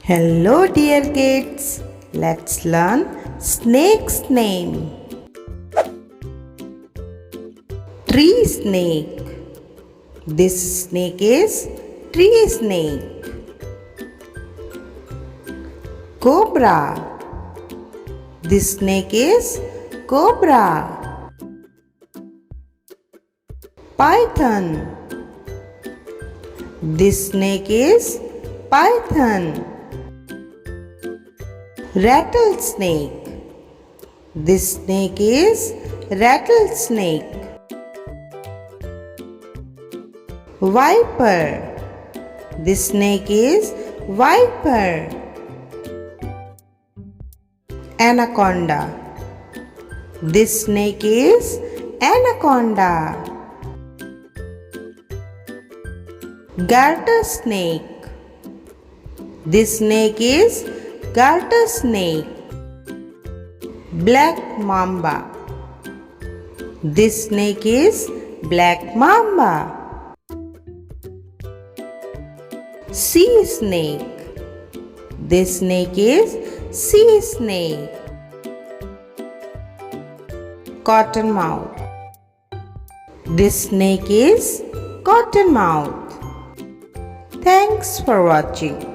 Hello dear kids, let's learn snake's name. Tree snake. This snake is tree snake. Cobra. This snake is cobra. Python. This snake is python. Rattlesnake. This snake is rattlesnake. Viper. This snake is viper. Anaconda. This snake is anaconda. Garter snake. This snake is garter snake. Black mamba. This snake is black mamba. Sea snake. This snake is sea snake. Cottonmouth. This snake is cottonmouth. Thanks for watching.